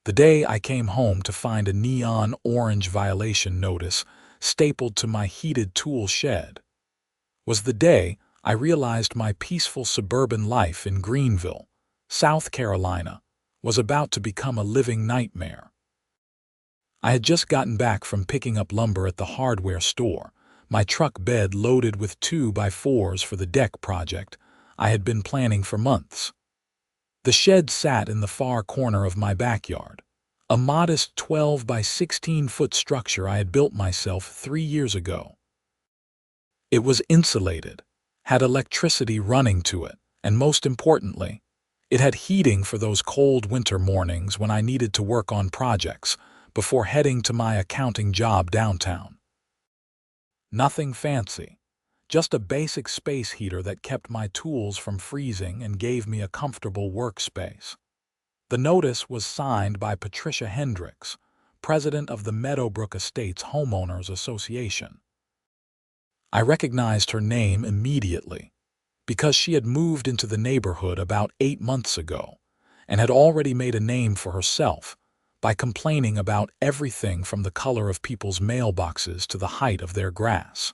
The day I came home to find a neon orange violation notice stapled to my heated tool shed was the day I realized my peaceful suburban life in Greenville, South Carolina, was about to become a living nightmare. I had just gotten back from picking up lumber at the hardware store, my truck bed loaded with 2x4s for the deck project I had been planning for months. The shed sat in the far corner of my backyard, a modest 12 by 16-foot structure I had built myself 3 years ago. It was insulated, had electricity running to it, and most importantly, it had heating for those cold winter mornings when I needed to work on projects before heading to my accounting job downtown. Nothing fancy, just a basic space heater that kept my tools from freezing and gave me a comfortable workspace. The notice was signed by Patricia Hendricks, president of the Meadowbrook Estates Homeowners Association. I recognized her name immediately because she had moved into the neighborhood about 8 months ago and had already made a name for herself by complaining about everything from the color of people's mailboxes to the height of their grass.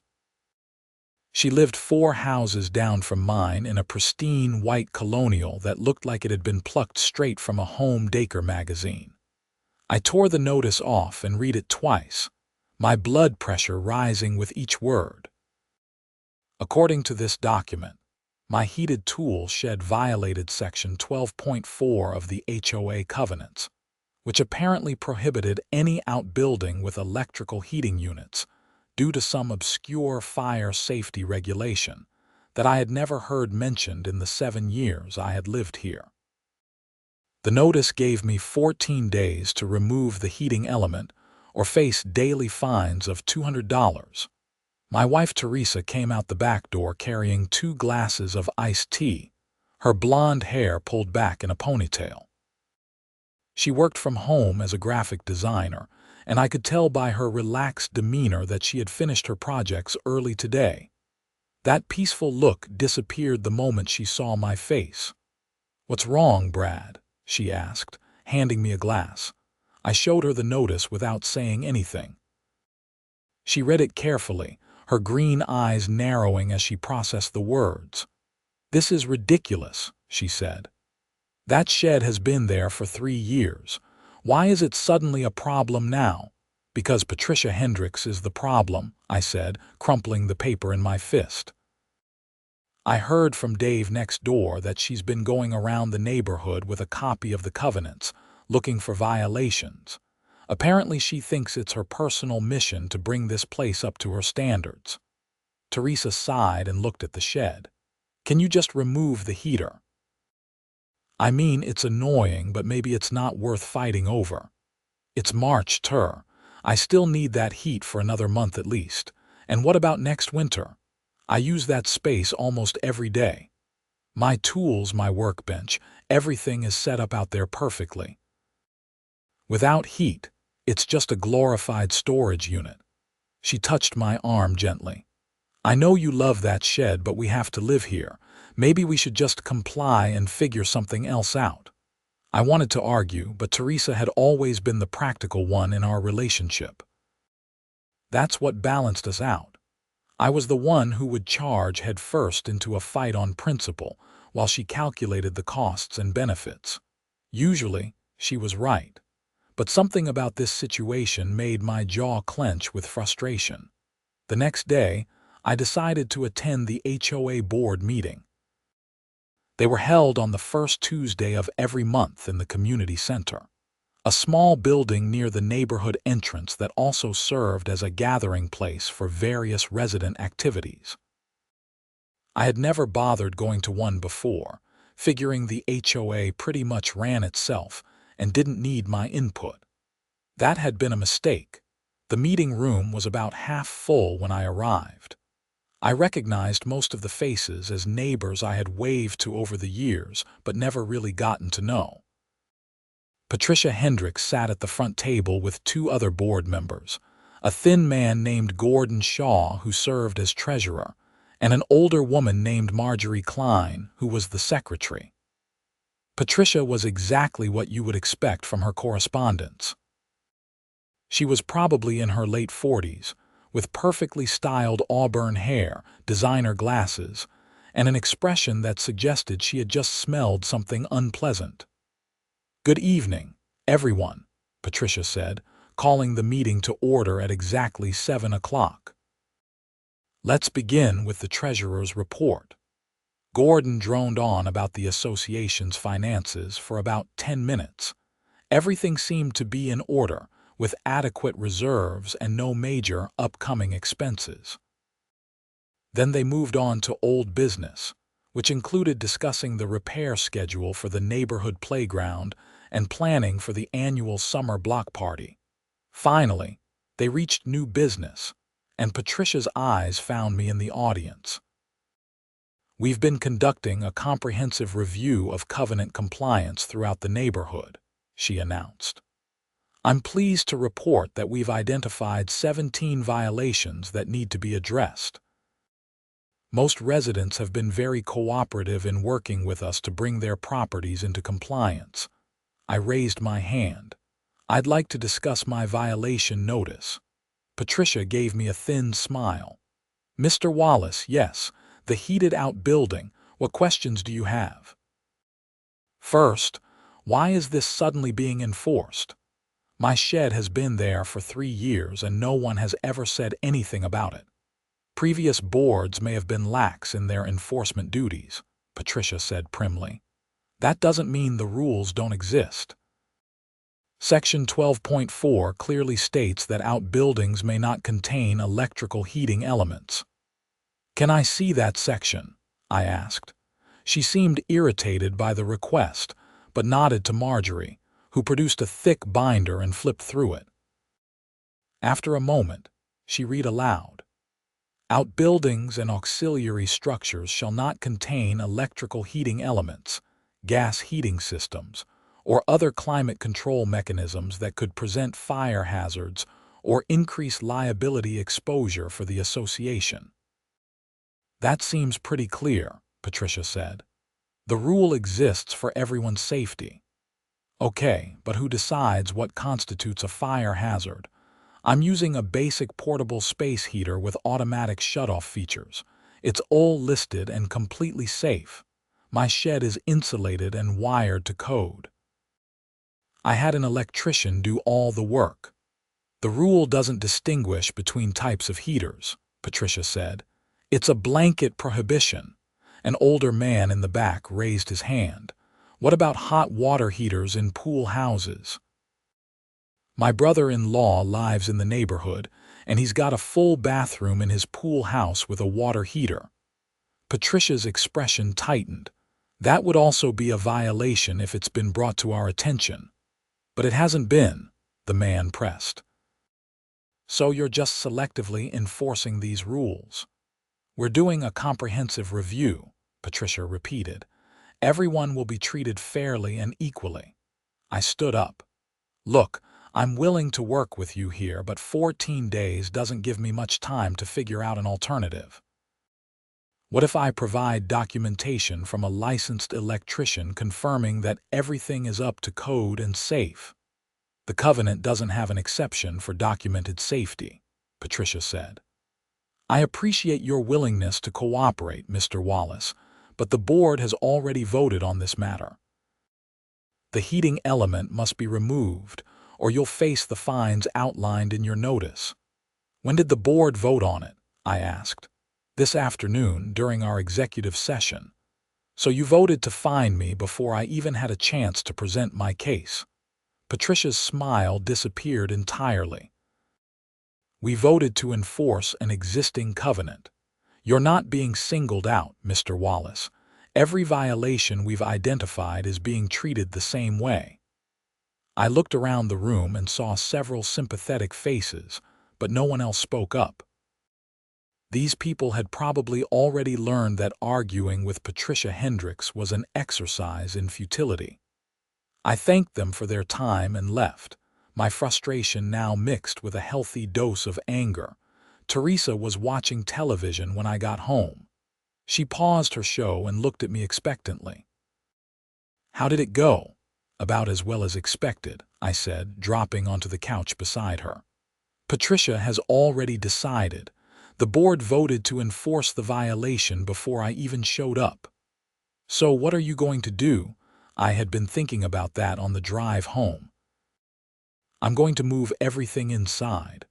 She lived 4 houses down from mine in a pristine white colonial that looked like it had been plucked straight from a home decor magazine. I tore the notice off and read it twice, my blood pressure rising with each word. According to this document, my heated tool shed violated Section 12.4 of the HOA covenants, which apparently prohibited any outbuilding with electrical heating units due to some obscure fire safety regulation that I had never heard mentioned in the 7 years I had lived here. The notice gave me 14 days to remove the heating element or face daily fines of $200. My wife Teresa came out the back door carrying 2 glasses of iced tea, her blonde hair pulled back in a ponytail. She worked from home as a graphic designer, and I could tell by her relaxed demeanor that she had finished her projects early today. That peaceful look disappeared the moment she saw my face. "What's wrong, Brad?" she asked, handing me a glass. I showed her the notice without saying anything. She read it carefully, her green eyes narrowing as she processed the words. "This is ridiculous," she said. "That shed has been there for 3 years. Why is it suddenly a problem now?" "Because Patricia Hendricks is the problem," I said, crumpling the paper in my fist. "I heard from Dave next door that she's been going around the neighborhood with a copy of the covenants, looking for violations. Apparently she thinks it's her personal mission to bring this place up to her standards." Teresa sighed and looked at the shed. "Can you just remove the heater?" "I mean, it's annoying, but maybe it's not worth fighting over. It's March, Ter. I still need that heat for another month at least. And what about next winter? I use that space almost every day. My tools, my workbench, everything is set up out there perfectly. Without heat, it's just a glorified storage unit." She touched my arm gently. "I know you love that shed, but we have to live here. Maybe we should just comply and figure something else out." I wanted to argue, but Teresa had always been the practical one in our relationship. That's what balanced us out. I was the one who would charge head first into a fight on principle, while she calculated the costs and benefits. Usually, she was right. But something about this situation made my jaw clench with frustration. The next day, I decided to attend the HOA board meeting. They were held on the first Tuesday of every month in the community center, a small building near the neighborhood entrance that also served as a gathering place for various resident activities. I had never bothered going to one before, figuring the HOA pretty much ran itself and didn't need my input. That had been a mistake. The meeting room was about half full when I arrived. I recognized most of the faces as neighbors I had waved to over the years, but never really gotten to know. Patricia Hendricks sat at the front table with 2 other board members, a thin man named Gordon Shaw who served as treasurer, and an older woman named Marjorie Klein who was the secretary. Patricia was exactly what you would expect from her correspondence. She was probably in her late 40s, with perfectly styled auburn hair, designer glasses, and an expression that suggested she had just smelled something unpleasant. "Good evening, everyone," Patricia said, calling the meeting to order at exactly 7 o'clock. "Let's begin with the treasurer's report." Gordon droned on about the association's finances for about 10 minutes. Everything seemed to be in order, with adequate reserves and no major upcoming expenses. Then they moved on to old business, which included discussing the repair schedule for the neighborhood playground and planning for the annual summer block party. Finally, they reached new business, and Patricia's eyes found me in the audience. "We've been conducting a comprehensive review of covenant compliance throughout the neighborhood," she announced. "I'm pleased to report that we've identified 17 violations that need to be addressed. Most residents have been very cooperative in working with us to bring their properties into compliance." I raised my hand. "I'd like to discuss my violation notice." Patricia gave me a thin smile. "Mr. Wallace, yes, the heated outbuilding. What questions do you have?" "First, why is this suddenly being enforced? My shed has been there for 3 years and no one has ever said anything about it." "Previous boards may have been lax in their enforcement duties," Patricia said primly. "That doesn't mean the rules don't exist. Section 12.4 clearly states that outbuildings may not contain electrical heating elements." "Can I see that section?" I asked. She seemed irritated by the request, but nodded to Marjorie, who produced a thick binder and flipped through it. After a moment, she read aloud: "Outbuildings and auxiliary structures shall not contain electrical heating elements, gas heating systems, or other climate control mechanisms that could present fire hazards or increase liability exposure for the association." "That seems pretty clear," Patricia said. "The rule exists for everyone's safety." "Okay, but who decides what constitutes a fire hazard? I'm using a basic portable space heater with automatic shutoff features. It's all listed and completely safe. My shed is insulated and wired to code." "I had an electrician do all the work." "The rule doesn't distinguish between types of heaters," Patricia said. "It's a blanket prohibition." An older man in the back raised his hand. "What about hot water heaters in pool houses?" "My brother-in-law lives in the neighborhood, and he's got a full bathroom in his pool house with a water heater." Patricia's expression tightened. "That would also be a violation if it's been brought to our attention." "But it hasn't been," the man pressed. "So you're just selectively enforcing these rules?" "We're doing a comprehensive review," Patricia repeated. "Everyone will be treated fairly and equally." I stood up. "Look, I'm willing to work with you here, but 14 days doesn't give me much time to figure out an alternative. What if I provide documentation from a licensed electrician confirming that everything is up to code and safe?" "The covenant doesn't have an exception for documented safety," Patricia said. "I appreciate your willingness to cooperate, Mr. Wallace, but the board has already voted on this matter. The heating element must be removed, or you'll face the fines outlined in your notice." "When did the board vote on it?" I asked. "This afternoon, during our executive session." "So you voted to fine me before I even had a chance to present my case." Patricia's smile disappeared entirely. "We voted to enforce an existing covenant. You're not being singled out, Mr. Wallace. Every violation we've identified is being treated the same way." I looked around the room and saw several sympathetic faces, but no one else spoke up. These people had probably already learned that arguing with Patricia Hendricks was an exercise in futility. I thanked them for their time and left, my frustration now mixed with a healthy dose of anger. Teresa was watching television when I got home. She paused her show and looked at me expectantly. How did it go? About as well as expected, I said, dropping onto the couch beside her. Patricia has already decided. The board voted to enforce the violation before I even showed up. So what are you going to do? I had been thinking about that on the drive home. I'm going to move everything inside.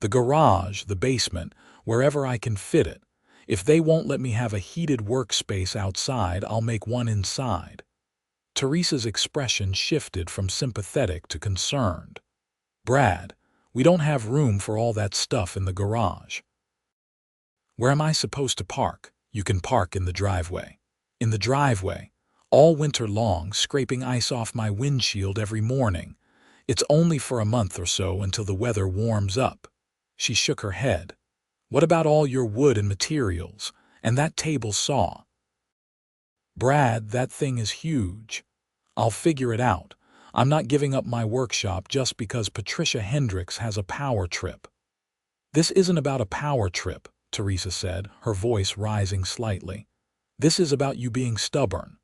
The garage, the basement, wherever I can fit it. If they won't let me have a heated workspace outside, I'll make one inside. Teresa's expression shifted from sympathetic to concerned. Brad, we don't have room for all that stuff in the garage. Where am I supposed to park? You can park in the driveway. In the driveway, all winter long, scraping ice off my windshield every morning. It's only for a month or so until the weather warms up. She shook her head. What about all your wood and materials, and that table saw? Brad, that thing is huge. I'll figure it out. I'm not giving up my workshop just because Patricia Hendricks has a power trip. This isn't about a power trip, Teresa said, her voice rising slightly. This is about you being stubborn.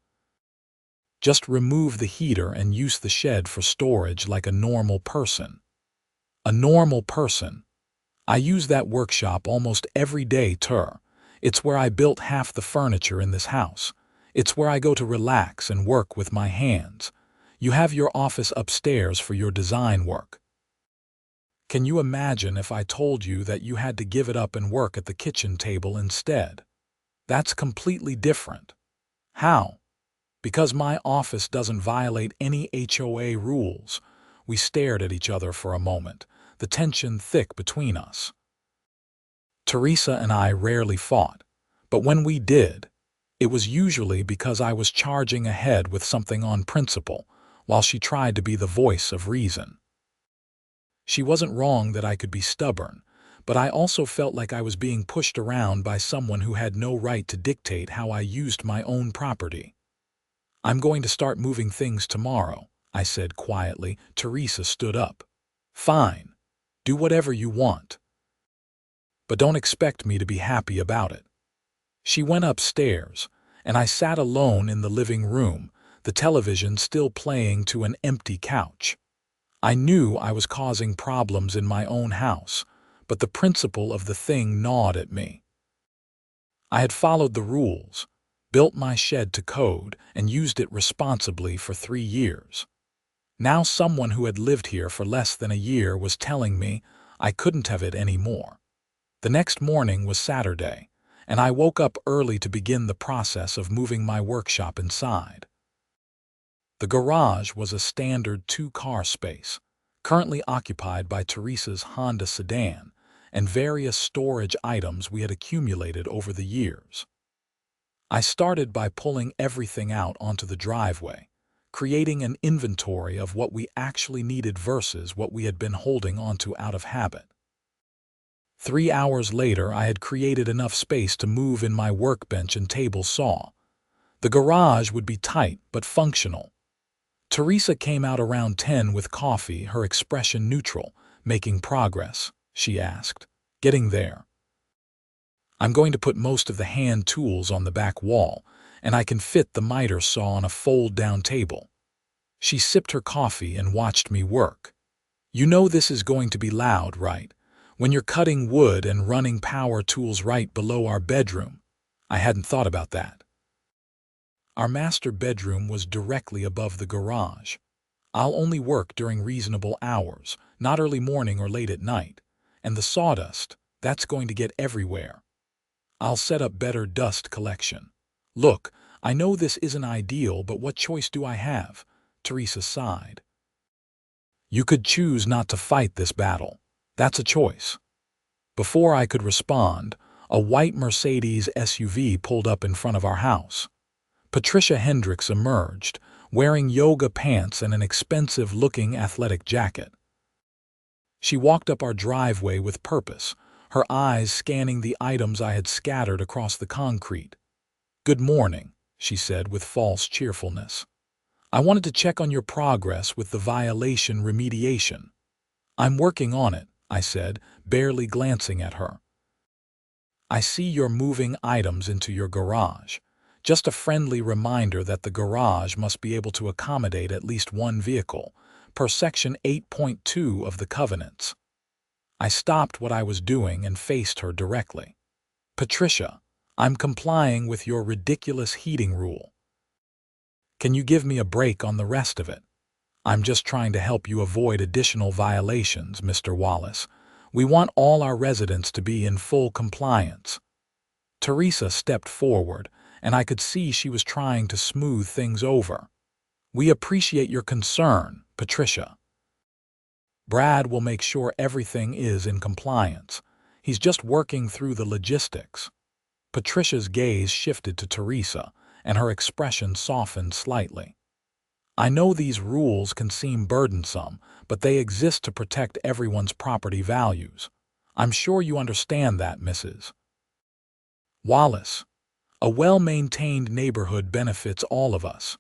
Just remove the heater and use the shed for storage like a normal person. A normal person. I use that workshop almost every day, It's where I built half the furniture in this house. It's where I go to relax and work with my hands. You have your office upstairs for your design work. Can you imagine if I told you that you had to give it up and work at the kitchen table instead? That's completely different. How? Because my office doesn't violate any HOA rules. We stared at each other for a moment, the tension thick between us. Teresa and I rarely fought, but when we did, it was usually because I was charging ahead with something on principle, while she tried to be the voice of reason. She wasn't wrong that I could be stubborn, but I also felt like I was being pushed around by someone who had no right to dictate how I used my own property. I'm going to start moving things tomorrow, I said quietly. Teresa stood up. Fine. Do whatever you want. But don't expect me to be happy about it. She went upstairs, and I sat alone in the living room, the television still playing to an empty couch. I knew I was causing problems in my own house, but the principle of the thing gnawed at me. I had followed the rules, built my shed to code, and used it responsibly for 3 years. Now someone who had lived here for less than a year was telling me I couldn't have it anymore. The next morning was Saturday, and I woke up early to begin the process of moving my workshop inside. The garage was a standard 2-car space, currently occupied by Teresa's Honda sedan and various storage items we had accumulated over the years. I started by pulling everything out onto the driveway, creating an inventory of what we actually needed versus what we had been holding onto out of habit. 3 hours later, I had created enough space to move in my workbench and table saw. The garage would be tight but functional. Teresa came out around 10 with coffee, her expression neutral. Making progress, she asked. Getting there. I'm going to put most of the hand tools on the back wall, and I can fit the miter saw on a fold-down table. She sipped her coffee and watched me work. You know this is going to be loud, right? When you're cutting wood and running power tools right below our bedroom. I hadn't thought about that. Our master bedroom was directly above the garage. I'll only work during reasonable hours, not early morning or late at night. And the sawdust, that's going to get everywhere. I'll set up better dust collection. Look, I know this isn't ideal, but what choice do I have? Teresa sighed. You could choose not to fight this battle. That's a choice. Before I could respond, a white Mercedes SUV pulled up in front of our house. Patricia Hendricks emerged, wearing yoga pants and an expensive-looking athletic jacket. She walked up our driveway with purpose, her eyes scanning the items I had scattered across the concrete. Good morning, she said with false cheerfulness. I wanted to check on your progress with the violation remediation. I'm working on it, I said, barely glancing at her. I see you're moving items into your garage. Just a friendly reminder that the garage must be able to accommodate at least one vehicle, per Section 8.2 of the Covenants. I stopped what I was doing and faced her directly. Patricia, I'm complying with your ridiculous heating rule. Can you give me a break on the rest of it? I'm just trying to help you avoid additional violations, Mr. Wallace. We want all our residents to be in full compliance. Teresa stepped forward, and I could see she was trying to smooth things over. We appreciate your concern, Patricia. Brad will make sure everything is in compliance. He's just working through the logistics. Patricia's gaze shifted to Teresa, and her expression softened slightly. I know these rules can seem burdensome, but they exist to protect everyone's property values. I'm sure you understand that, Mrs. Wallace. A well-maintained neighborhood benefits all of us.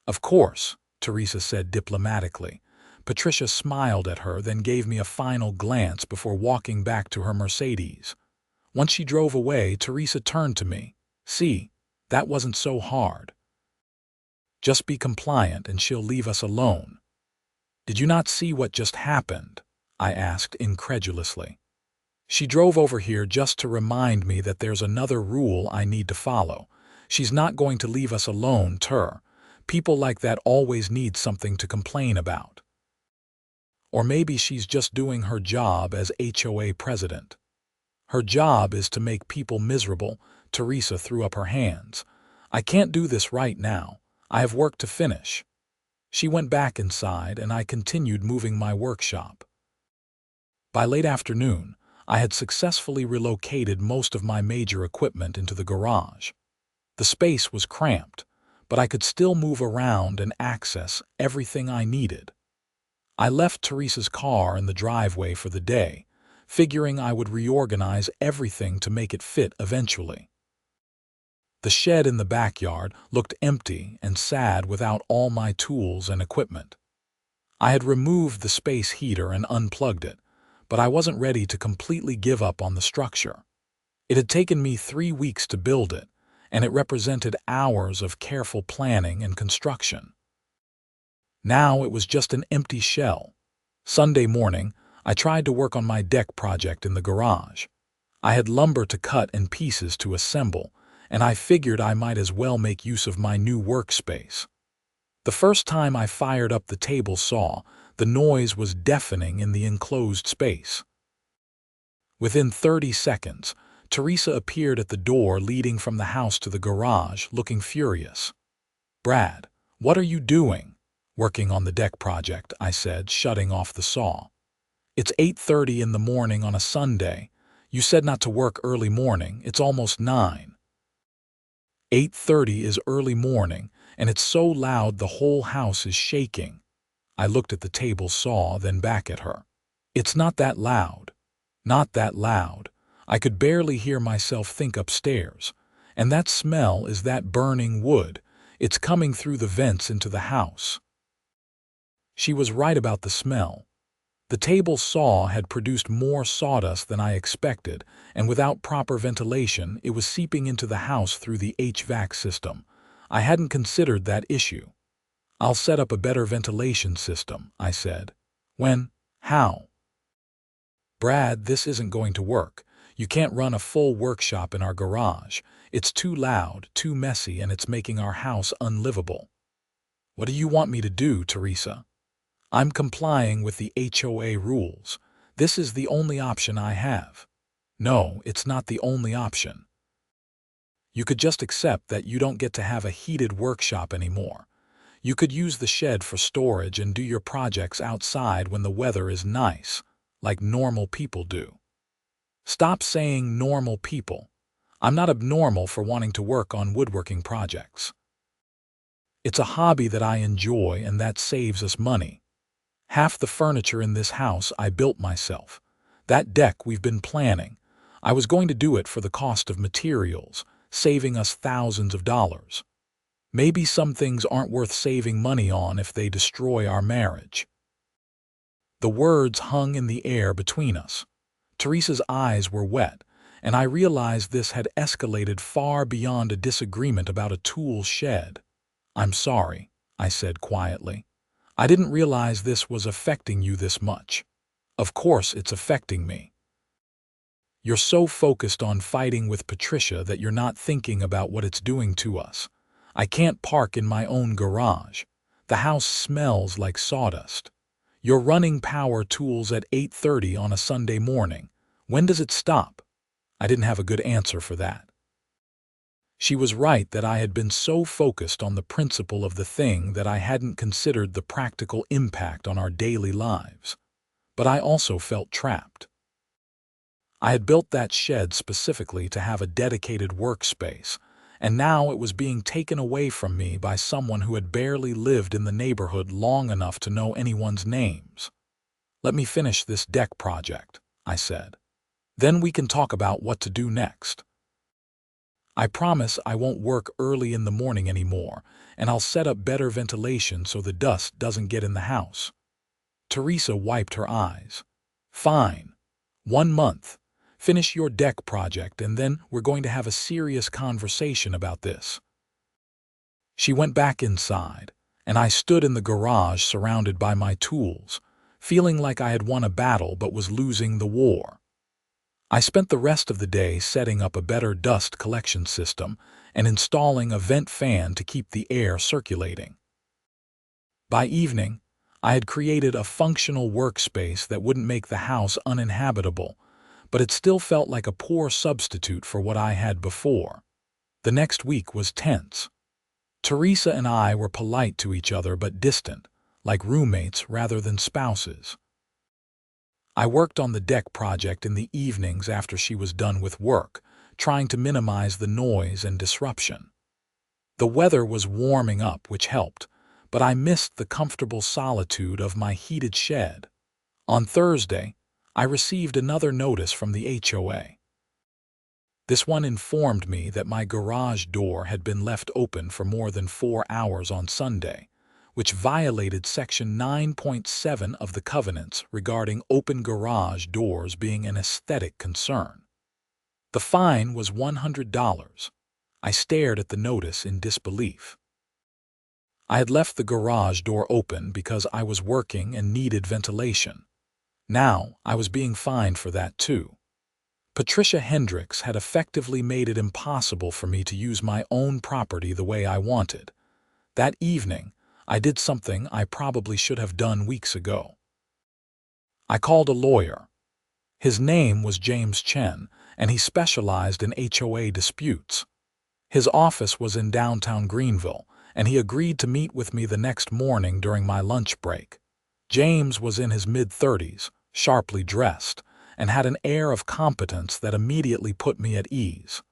Of course, Teresa said diplomatically. Patricia smiled at her, then gave me a final glance before walking back to her Mercedes. Once she drove away, Teresa turned to me. See, that wasn't so hard. Just be compliant and she'll leave us alone. Did you not see what just happened? I asked incredulously. She drove over here just to remind me that there's another rule I need to follow. She's not going to leave us alone, People like that always need something to complain about. Or maybe she's just doing her job as HOA president. Her job is to make people miserable. Teresa threw up her hands. I can't do this right now. I have work to finish. She went back inside, and I continued moving my workshop. By late afternoon, I had successfully relocated most of my major equipment into the garage. The space was cramped, but I could still move around and access everything I needed. I left Teresa's car in the driveway for the day, figuring I would reorganize everything to make it fit eventually. The shed in the backyard looked empty and sad without all my tools and equipment. I had removed the space heater and unplugged it, but I wasn't ready to completely give up on the structure. It had taken me 3 weeks to build it, and it represented hours of careful planning and construction. Now it was just an empty shell. Sunday morning, I tried to work on my deck project in the garage. I had lumber to cut and pieces to assemble, and I figured I might as well make use of my new workspace. The first time I fired up the table saw, the noise was deafening in the enclosed space. Within 30 seconds, Teresa appeared at the door leading from the house to the garage, looking furious. "Brad, what are you doing?" "Working on the deck project," I said, shutting off the saw. "It's 8:30 in the morning on a Sunday. You said not to work early morning. It's almost 9. 8:30 is early morning, and it's so loud the whole house is shaking." I looked at the table saw, then back at her. "It's not that loud. Not that loud. I could barely hear myself think upstairs. And that smell is that burning wood. It's coming through the vents into the house." She was right about the smell. The table saw had produced more sawdust than I expected, and without proper ventilation, it was seeping into the house through the HVAC system. I hadn't considered that issue. "I'll set up a better ventilation system," I said. "When? How?" "Brad, this isn't going to work. You can't run a full workshop in our garage. It's too loud, too messy, and it's making our house unlivable." "What do you want me to do, Teresa?" "I'm complying with the HOA rules. This is the only option I have." "No, it's not the only option. You could just accept that you don't get to have a heated workshop anymore. You could use the shed for storage and do your projects outside when the weather is nice, like normal people do." "Stop saying normal people. I'm not abnormal for wanting to work on woodworking projects. It's a hobby that I enjoy, and that saves us money. Half the furniture in this house I built myself. That deck we've been planning. I was going to do it for the cost of materials, saving us thousands of dollars. Maybe some things aren't worth saving money on if they destroy our marriage." The words hung in the air between us. Teresa's eyes were wet, and I realized this had escalated far beyond a disagreement about a tool shed. "I'm sorry," I said quietly. "I didn't realize this was affecting you this much." "Of course it's affecting me. You're so focused on fighting with Patricia that you're not thinking about what it's doing to us. I can't park in my own garage. The house smells like sawdust. You're running power tools at 8:30 on a Sunday morning. When does it stop?" I didn't have a good answer for that. She was right that I had been so focused on the principle of the thing that I hadn't considered the practical impact on our daily lives. But I also felt trapped. I had built that shed specifically to have a dedicated workspace, and now it was being taken away from me by someone who had barely lived in the neighborhood long enough to know anyone's names. "Let me finish this deck project," I said. "Then we can talk about what to do next. I promise I won't work early in the morning anymore, and I'll set up better ventilation so the dust doesn't get in the house." Teresa wiped her eyes. "Fine. 1 month. Finish your deck project, and then we're going to have a serious conversation about this." She went back inside, and I stood in the garage surrounded by my tools, feeling like I had won a battle but was losing the war. I spent the rest of the day setting up a better dust collection system and installing a vent fan to keep the air circulating. By evening, I had created a functional workspace that wouldn't make the house uninhabitable, but it still felt like a poor substitute for what I had before. The next week was tense. Teresa and I were polite to each other but distant, like roommates rather than spouses. I worked on the deck project in the evenings after she was done with work, trying to minimize the noise and disruption. The weather was warming up, which helped, but I missed the comfortable solitude of my heated shed. On Thursday, I received another notice from the HOA. This one informed me that my garage door had been left open for more than 4 hours on Sunday, which violated Section 9.7 of the covenants regarding open garage doors being an aesthetic concern. The fine was $100. I stared at the notice in disbelief. I had left the garage door open because I was working and needed ventilation. Now I was being fined for that too. Patricia Hendricks had effectively made it impossible for me to use my own property the way I wanted. That evening, I did something I probably should have done weeks ago. I called a lawyer. His name was James Chen, and he specialized in HOA disputes. His office was in downtown Greenville, and he agreed to meet with me the next morning during my lunch break. James was in his mid-30s, sharply dressed, and had an air of competence that immediately put me at ease.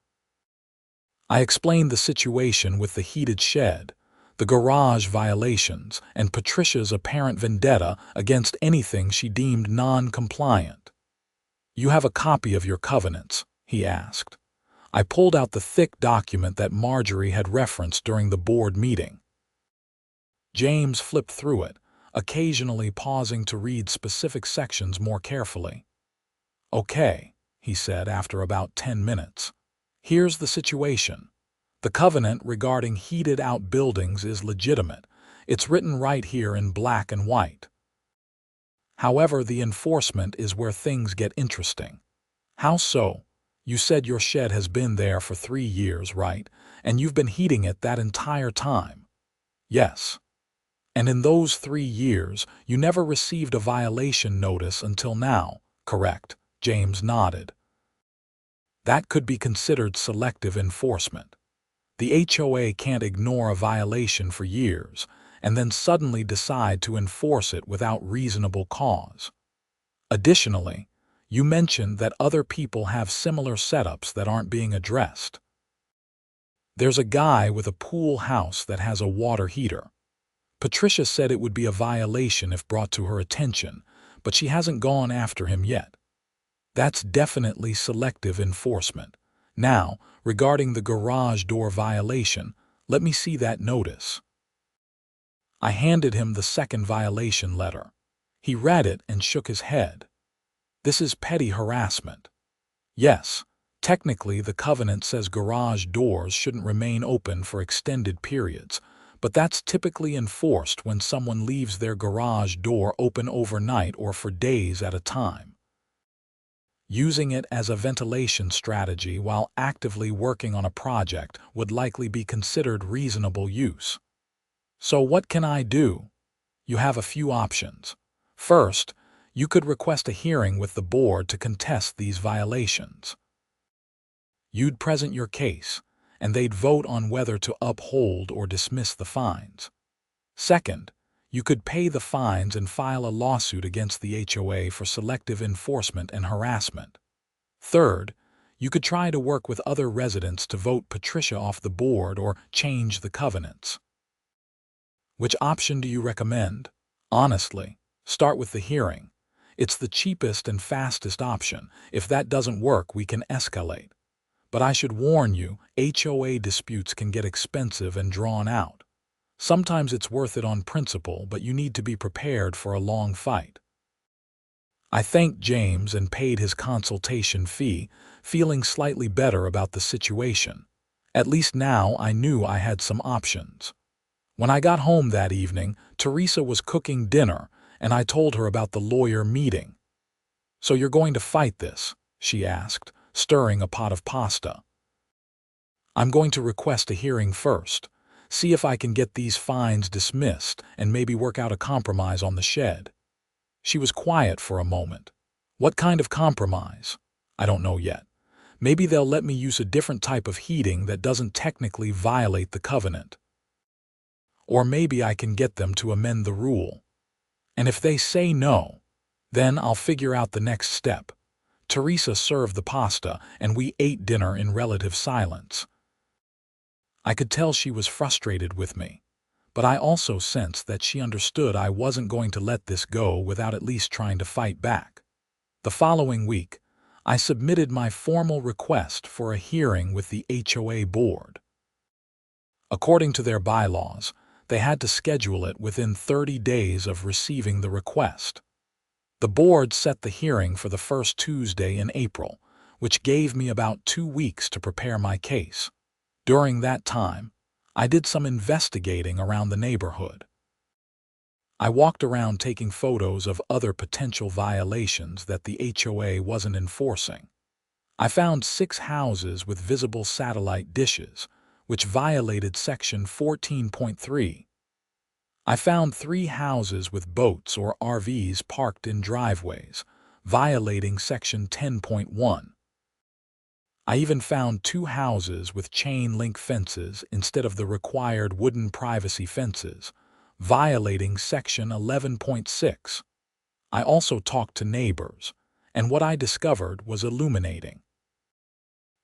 I explained the situation with the heated shed, the garage violations, and Patricia's apparent vendetta against anything she deemed non-compliant. "You have a copy of your covenants?" he asked. I pulled out the thick document that Marjorie had referenced during the board meeting. James flipped through it, occasionally pausing to read specific sections more carefully. "Okay," he said after about 10 minutes. "Here's the situation. The covenant regarding heated out buildings is legitimate. It's written right here in black and white. However, the enforcement is where things get interesting." "How so?" "You said your shed has been there for 3 years, right? And you've been heating it that entire time." "Yes." "And in those 3 years, you never received a violation notice until now, correct?" James nodded. "That could be considered selective enforcement. The HOA can't ignore a violation for years and then suddenly decide to enforce it without reasonable cause. Additionally, you mentioned that other people have similar setups that aren't being addressed. There's a guy with a pool house that has a water heater. Patricia said it would be a violation if brought to her attention, but she hasn't gone after him yet. That's definitely selective enforcement. Now, regarding the garage door violation, let me see that notice." I handed him the second violation letter. He read it and shook his head. "This is petty harassment." "Yes, Technically, the covenant says garage doors shouldn't remain open for extended periods, but that's typically enforced when someone leaves their garage door open overnight or for days at a time. Using it as a ventilation strategy while actively working on a project would likely be considered reasonable use. So what can I do? You have a few options. First, you could request a hearing with the board to contest these violations. You'd present your case, and they'd vote on whether to uphold or dismiss the fines. Second, you could pay the fines and file a lawsuit against the HOA for selective enforcement and harassment. Third, you could try to work with other residents to vote Patricia off the board or change the covenants. Which option do you recommend? Honestly, start with the hearing. It's the cheapest and fastest option. If that doesn't work, we can escalate. But I should warn you, HOA disputes can get expensive and drawn out. Sometimes it's worth it on principle, but you need to be prepared for a long fight. I thanked James and paid his consultation fee, feeling slightly better about the situation. At least now I knew I had some options. When I got home that evening, Teresa was cooking dinner, and I told her about the lawyer meeting. "So you're going to fight this?" she asked, stirring a pot of pasta. "I'm going to request a hearing first, see if I can get these fines dismissed and maybe work out a compromise on the shed." She was quiet for a moment. "What kind of compromise?" "I don't know yet. Maybe they'll let me use a different type of heating that doesn't technically violate the covenant. Or maybe I can get them to amend the rule. And if they say no, then I'll figure out the next step." Teresa served the pasta, and we ate dinner in relative silence. I could tell she was frustrated with me, but I also sensed that she understood I wasn't going to let this go without at least trying to fight back. The following week, I submitted my formal request for a hearing with the HOA board. According to their bylaws, they had to schedule it within 30 days of receiving the request. The board set the hearing for the first Tuesday in April, which gave me about 2 weeks to prepare my case. During that time, I did some investigating around the neighborhood. I walked around taking photos of other potential violations that the HOA wasn't enforcing. I found 6 houses with visible satellite dishes, which violated Section 14.3. I found 3 houses with boats or RVs parked in driveways, violating Section 10.1. I even found 2 houses with chain-link fences instead of the required wooden privacy fences, violating Section 11.6. I also talked to neighbors, and what I discovered was illuminating.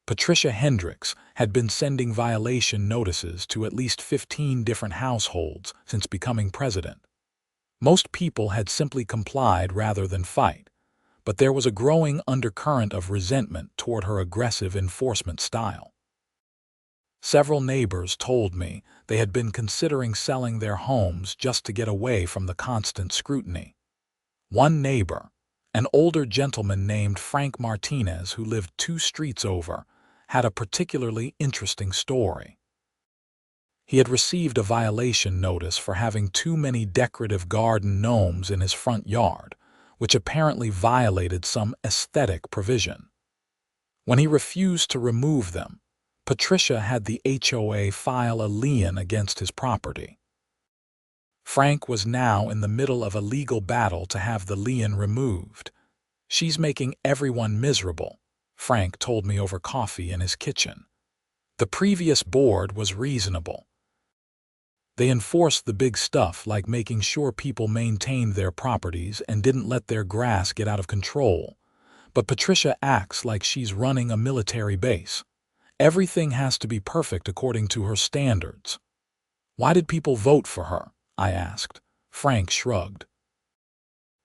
Patricia Hendricks had been sending violation notices to at least 15 different households since becoming president. Most people had simply complied rather than fight, but there was a growing undercurrent of resentment toward her aggressive enforcement style. Several neighbors told me they had been considering selling their homes just to get away from the constant scrutiny. One neighbor, an older gentleman named Frank Martinez who lived 2 streets over, had a particularly interesting story. He had received a violation notice for having too many decorative garden gnomes in his front yard, which apparently violated some aesthetic provision. When he refused to remove them, Patricia had the HOA file a lien against his property. Frank was now in the middle of a legal battle to have the lien removed. "She's making everyone miserable," Frank told me over coffee in his kitchen. The previous board was reasonable. They enforced the big stuff like making sure people maintained their properties and didn't let their grass get out of control. But Patricia acts like she's running a military base. Everything has to be perfect according to her standards. "Why did people vote for her?" I asked. Frank shrugged.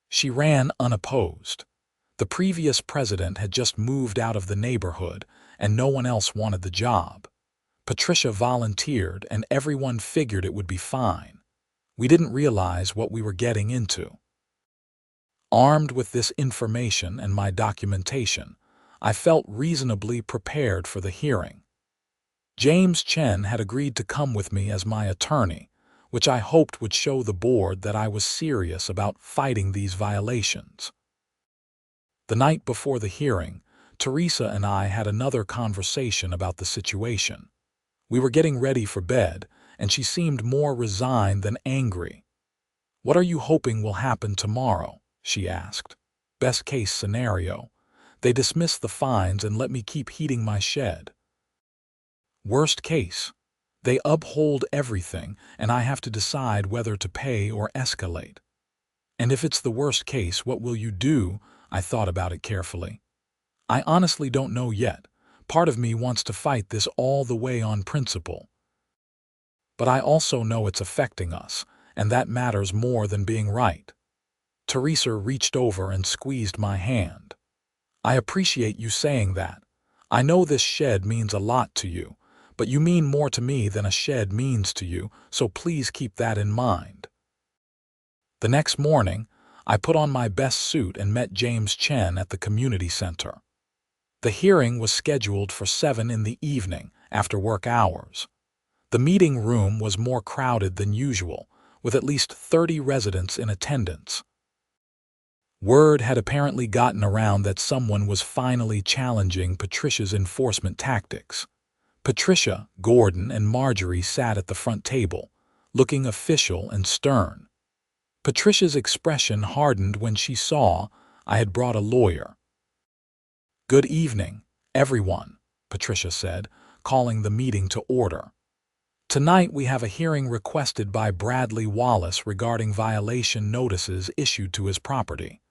"She ran unopposed. The previous president had just moved out of the neighborhood, and no one else wanted the job. Patricia volunteered, and everyone figured it would be fine. We didn't realize what we were getting into." Armed with this information and my documentation, I felt reasonably prepared for the hearing. James Chen had agreed to come with me as my attorney, which I hoped would show the board that I was serious about fighting these violations. The night before the hearing, Teresa and I had another conversation about the situation. We were getting ready for bed, and she seemed more resigned than angry. "What are you hoping will happen tomorrow?" she asked. "Best case scenario, they dismiss the fines and let me keep heating my shed. Worst case, they uphold everything and I have to decide whether to pay or escalate." "And if it's the worst case, what will you do?" I thought about it carefully. "I honestly don't know yet. Part of me wants to fight this all the way on principle. But I also know it's affecting us, and that matters more than being right." Teresa reached over and squeezed my hand. "I appreciate you saying that. I know this shed means a lot to you, but you mean more to me than a shed means to you, so please keep that in mind." The next morning, I put on my best suit and met James Chen at the community center. The hearing was scheduled for 7 in the evening, after work hours. The meeting room was more crowded than usual, with at least 30 residents in attendance. Word had apparently gotten around that someone was finally challenging Patricia's enforcement tactics. Patricia, Gordon, and Marjorie sat at the front table, looking official and stern. Patricia's expression hardened when she saw I had brought a lawyer. "Good evening, everyone," Patricia said, calling the meeting to order. "Tonight we have a hearing requested by Bradley Wallace regarding violation notices issued to his property.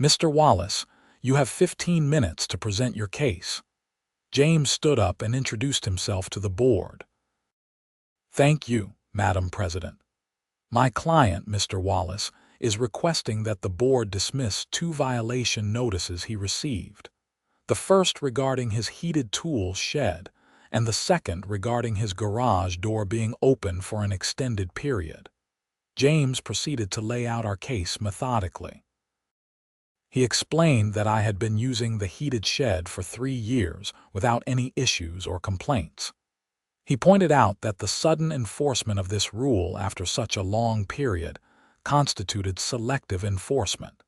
Mr. Wallace, you have 15 minutes to present your case." James stood up and introduced himself to the board. "Thank you, Madam President. My client, Mr. Wallace, is requesting that the board dismiss 2 violation notices he received. The first regarding his heated tool shed, and the second regarding his garage door being open for an extended period." James proceeded to lay out our case methodically. He explained that I had been using the heated shed for 3 years without any issues or complaints. He pointed out that the sudden enforcement of this rule after such a long period constituted selective enforcement.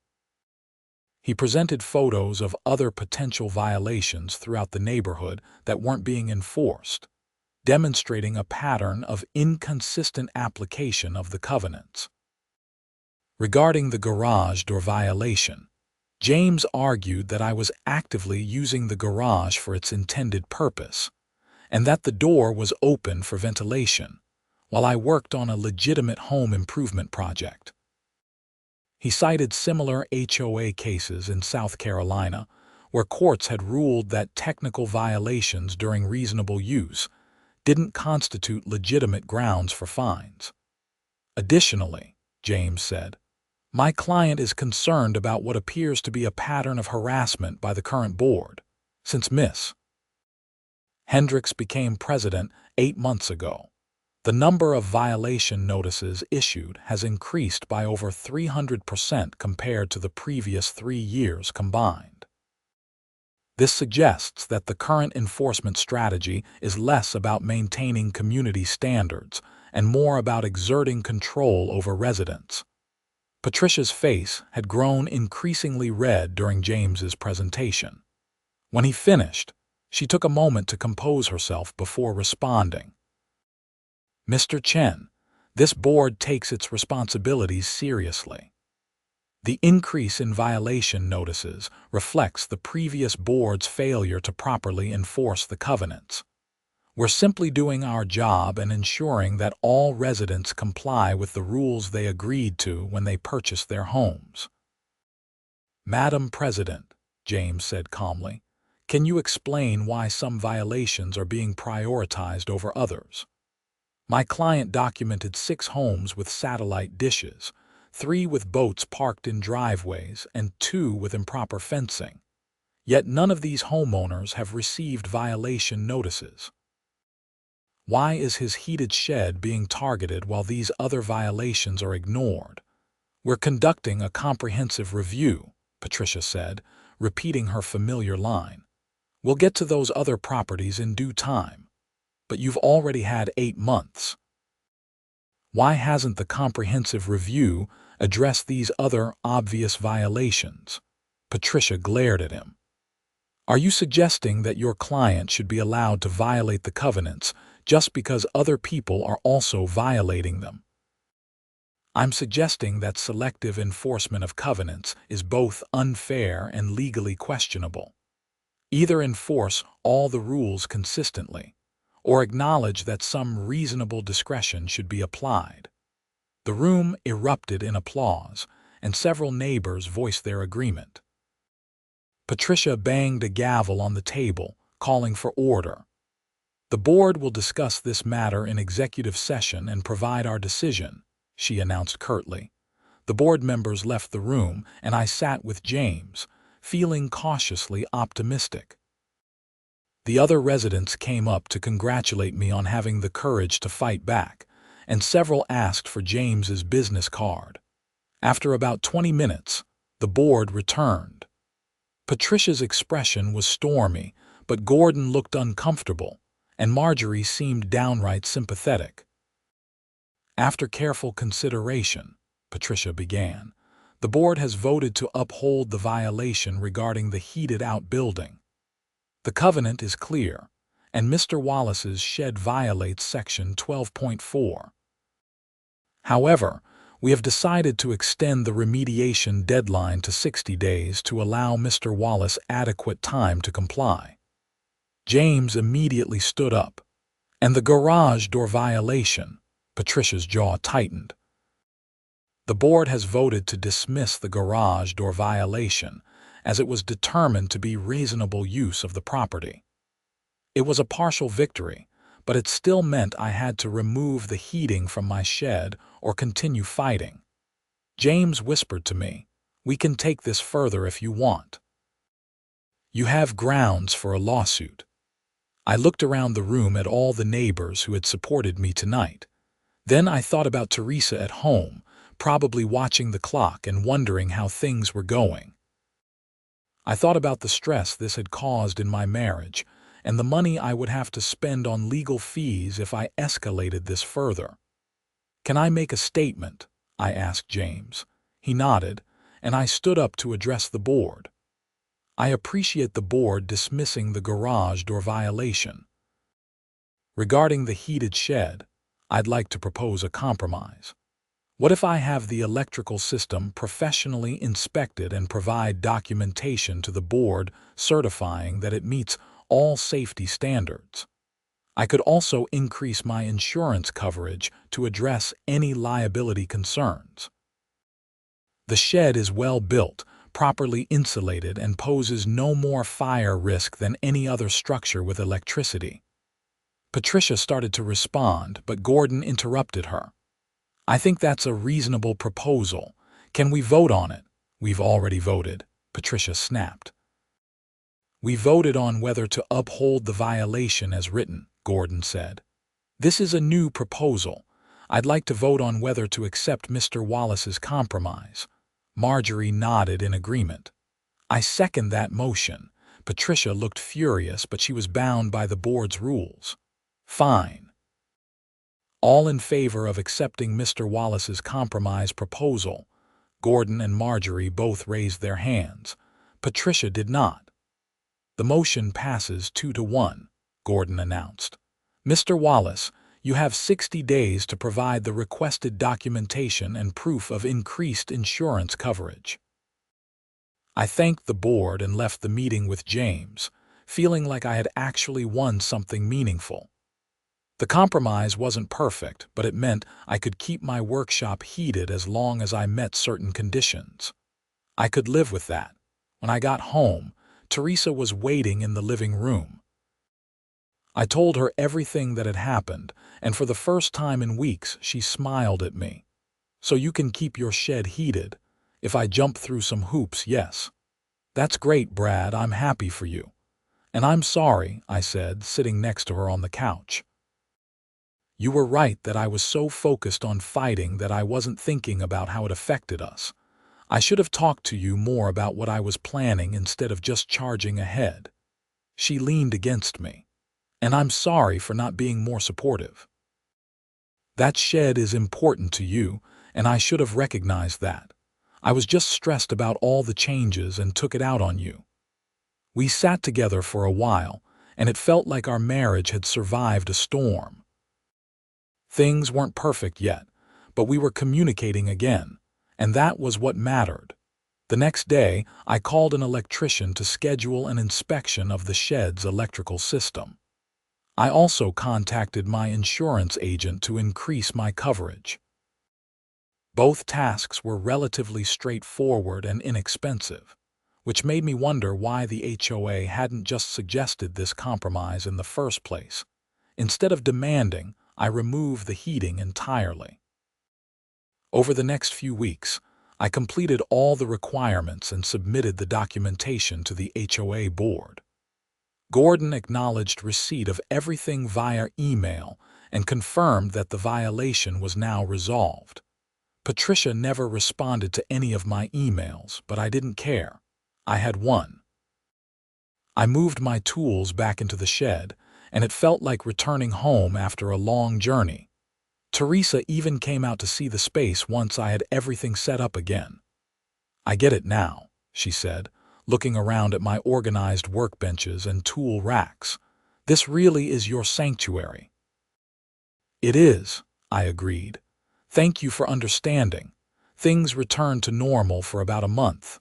He presented photos of other potential violations throughout the neighborhood that weren't being enforced, demonstrating a pattern of inconsistent application of the covenants. Regarding the garage door violation, James argued that I was actively using the garage for its intended purpose, and that the door was open for ventilation, while I worked on a legitimate home improvement project. He cited similar HOA cases in South Carolina, where courts had ruled that technical violations during reasonable use didn't constitute legitimate grounds for fines. Additionally, James said, "My client is concerned about what appears to be a pattern of harassment by the current board, since Ms. Hendricks became president 8 months ago. The number of violation notices issued has increased by over 300% compared to the previous 3 years combined. This suggests that the current enforcement strategy is less about maintaining community standards and more about exerting control over residents." Patricia's face had grown increasingly red during James's presentation. When he finished, she took a moment to compose herself before responding. "Mr. Chen, this board takes its responsibilities seriously. The increase in violation notices reflects the previous board's failure to properly enforce the covenants. We're simply doing our job and ensuring that all residents comply with the rules they agreed to when they purchased their homes." "Madam President," James said calmly, "can you explain why some violations are being prioritized over others? My client documented 6 homes with satellite dishes, 3 with boats parked in driveways, and 2 with improper fencing. Yet none of these homeowners have received violation notices. Why is his heated shed being targeted while these other violations are ignored?" "We're conducting a comprehensive review," Patricia said, repeating her familiar line. We'll get to those other properties in due time, but you've already had 8 months. Why hasn't the comprehensive review addressed these other obvious violations? Patricia glared at him. Are you suggesting that your client should be allowed to violate the covenants just because other people are also violating them? I'm suggesting that selective enforcement of covenants is both unfair and legally questionable. Either enforce all the rules consistently, or acknowledge that some reasonable discretion should be applied. The room erupted in applause, and several neighbors voiced their agreement. Patricia banged a gavel on the table, calling for order. The board will discuss this matter in executive session and provide our decision, she announced curtly. The board members left the room, and I sat with James, feeling cautiously optimistic. The other residents came up to congratulate me on having the courage to fight back, and several asked for James's business card. After about 20 minutes, the board returned. Patricia's expression was stormy, but Gordon looked uncomfortable, and Marjorie seemed downright sympathetic. After careful consideration, Patricia began, the board has voted to uphold the violation regarding the heated outbuilding. The covenant is clear, and Mr. Wallace's shed violates Section 12.4. However, we have decided to extend the remediation deadline to 60 days to allow Mr. Wallace adequate time to comply. James immediately stood up. And the garage door violation, Patricia's jaw tightened. The board has voted to dismiss the garage door violation, as it was determined to be reasonable use of the property. It was a partial victory, but it still meant I had to remove the heating from my shed or continue fighting. James whispered to me, "We can take this further if you want. You have grounds for a lawsuit." I looked around the room at all the neighbors who had supported me tonight. Then I thought about Teresa at home, probably watching the clock and wondering how things were going. I thought about the stress this had caused in my marriage and the money I would have to spend on legal fees if I escalated this further. "Can I make a statement?" I asked James. He nodded, and I stood up to address the board. I appreciate the board dismissing the garage door violation. Regarding the heated shed, I'd like to propose a compromise. What if I have the electrical system professionally inspected and provide documentation to the board certifying that it meets all safety standards? I could also increase my insurance coverage to address any liability concerns. The shed is well built, properly insulated, and poses no more fire risk than any other structure with electricity. Patricia started to respond, but Gordon interrupted her. "I think that's a reasonable proposal. Can we vote on it?" "We've already voted," Patricia snapped. "We voted on whether to uphold the violation as written," Gordon said. "This is a new proposal. I'd like to vote on whether to accept Mr. Wallace's compromise." Marjorie nodded in agreement. "I second that motion." Patricia looked furious, but she was bound by the board's rules. "Fine." All in favor of accepting Mr. Wallace's compromise proposal? Gordon and Marjorie both raised their hands. Patricia did not. "The motion passes 2-1, Gordon announced. "Mr. Wallace, you have 60 days to provide the requested documentation and proof of increased insurance coverage." I thanked the board and left the meeting with James, feeling like I had actually won something meaningful. The compromise wasn't perfect, but it meant I could keep my workshop heated as long as I met certain conditions. I could live with that. When I got home, Teresa was waiting in the living room. I told her everything that had happened, and for the first time in weeks she smiled at me. "So you can keep your shed heated? If I jump through some hoops, yes." "That's great, Brad. I'm happy for you." "And I'm sorry," I said, sitting next to her on the couch. "You were right that I was so focused on fighting that I wasn't thinking about how it affected us. I should have talked to you more about what I was planning instead of just charging ahead." She leaned against me. "And I'm sorry for not being more supportive. That shed is important to you, and I should have recognized that. I was just stressed about all the changes and took it out on you." We sat together for a while, and it felt like our marriage had survived a storm. Things weren't perfect yet, but we were communicating again, and that was what mattered. The next day, I called an electrician to schedule an inspection of the shed's electrical system. I also contacted my insurance agent to increase my coverage. Both tasks were relatively straightforward and inexpensive, which made me wonder why the HOA hadn't just suggested this compromise in the first place. Instead of demanding, I removed the heating entirely. Over the next few weeks, I completed all the requirements and submitted the documentation to the HOA board. Gordon acknowledged receipt of everything via email and confirmed that the violation was now resolved. Patricia never responded to any of my emails, but I didn't care. I had won. I moved my tools back into the shed, and it felt like returning home after a long journey. Teresa even came out to see the space once I had everything set up again. "I get it now," she said, looking around at my organized workbenches and tool racks. "This really is your sanctuary." "It is," I agreed. "Thank you for understanding." Things returned to normal for about a month.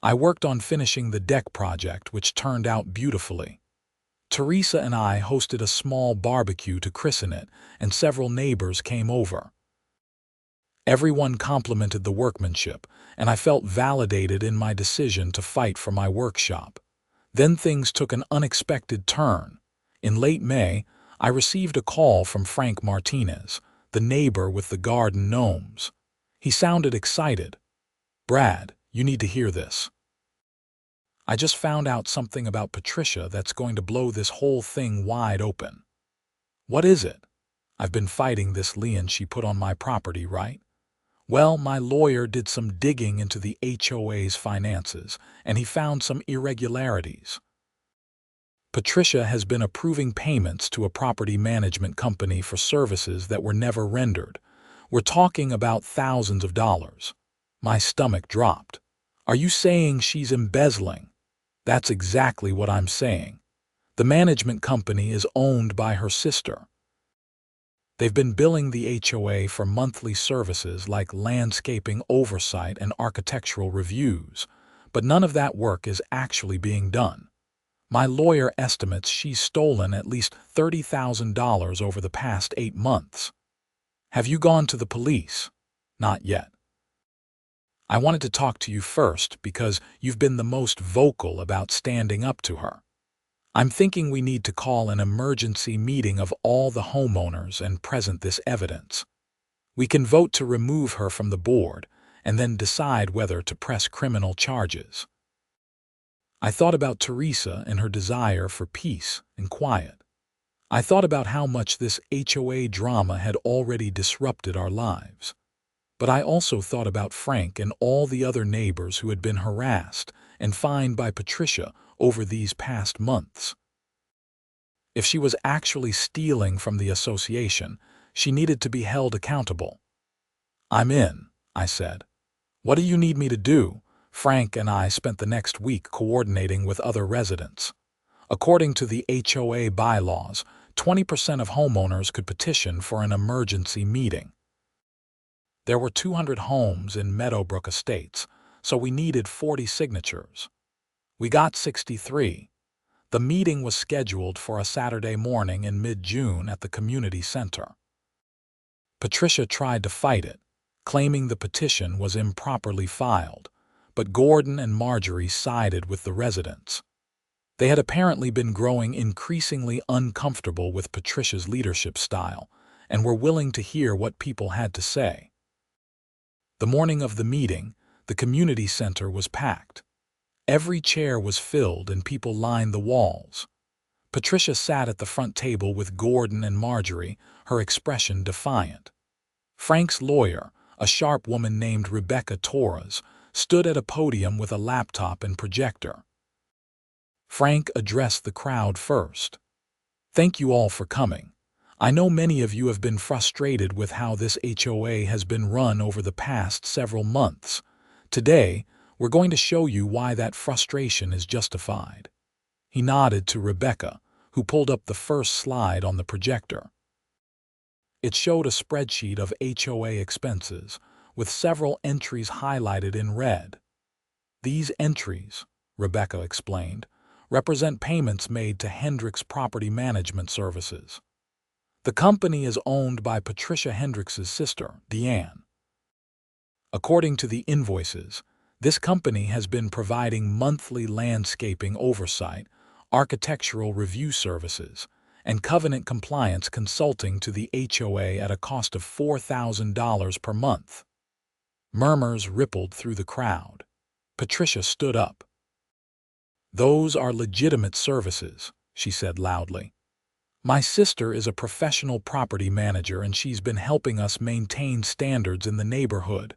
I worked on finishing the deck project, which turned out beautifully. Teresa and I hosted a small barbecue to christen it, and several neighbors came over. Everyone complimented the workmanship, and I felt validated in my decision to fight for my workshop. Then things took an unexpected turn. In late May, I received a call from Frank Martinez, the neighbor with the garden gnomes. He sounded excited. "Brad, you need to hear this. I just found out something about Patricia that's going to blow this whole thing wide open." "What is it?" "I've been fighting this lien she put on my property, right? Well, my lawyer did some digging into the HOA's finances, and he found some irregularities. Patricia has been approving payments to a property management company for services that were never rendered. We're talking about thousands of dollars." My stomach dropped. "Are you saying she's embezzling?" "That's exactly what I'm saying. The management company is owned by her sister. They've been billing the HOA for monthly services like landscaping oversight and architectural reviews, but none of that work is actually being done. My lawyer estimates she's stolen at least $30,000 over the past 8 months. Have you gone to the police?" "Not yet. I wanted to talk to you first because you've been the most vocal about standing up to her. I'm thinking we need to call an emergency meeting of all the homeowners and present this evidence. We can vote to remove her from the board and then decide whether to press criminal charges." I thought about Teresa and her desire for peace and quiet. I thought about how much this HOA drama had already disrupted our lives. But I also thought about Frank and all the other neighbors who had been harassed and fined by Patricia over these past months. If she was actually stealing from the association, she needed to be held accountable. "I'm in," I said. "What do you need me to do?" Frank and I spent the next week coordinating with other residents. According to the HOA bylaws, 20% of homeowners could petition for an emergency meeting. There were 200 homes in Meadowbrook Estates, so we needed 40 signatures. We got 63. The meeting was scheduled for a Saturday morning in mid-June at the community center. Patricia tried to fight it, claiming the petition was improperly filed, but Gordon and Marjorie sided with the residents. They had apparently been growing increasingly uncomfortable with Patricia's leadership style and were willing to hear what people had to say. The morning of the meeting, the community center was packed. Every chair was filled and people lined the walls. Patricia sat at the front table with Gordon and Marjorie, her expression defiant. Frank's lawyer, a sharp woman named Rebecca Torres, stood at a podium with a laptop and projector. Frank addressed the crowd first. Thank you all for coming. I know many of you have been frustrated with how this HOA has been run over the past several months. Today, we're going to show you why that frustration is justified. He nodded to Rebecca, who pulled up the first slide on the projector. It showed a spreadsheet of HOA expenses, with several entries highlighted in red. These entries, Rebecca explained, represent payments made to Hendricks Property Management Services. The company is owned by Patricia Hendricks' sister, Deanne. According to the invoices, this company has been providing monthly landscaping oversight, architectural review services, and covenant compliance consulting to the HOA at a cost of $4,000 per month. Murmurs rippled through the crowd. Patricia stood up. "Those are legitimate services," she said loudly. "My sister is a professional property manager and she's been helping us maintain standards in the neighborhood.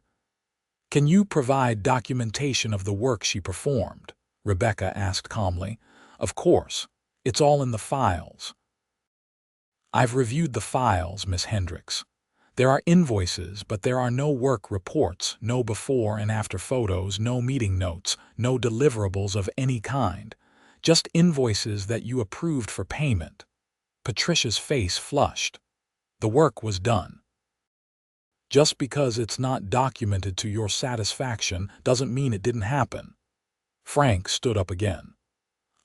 Can you provide documentation of the work she performed?" Rebecca asked calmly. "Of course. It's all in the files." "I've reviewed the files, Miss Hendricks. There are invoices, but there are no work reports, no before and after photos, no meeting notes, no deliverables of any kind. Just invoices that you approved for payment." Patricia's face flushed. The work was done. "Just because it's not documented to your satisfaction doesn't mean it didn't happen." Frank stood up again.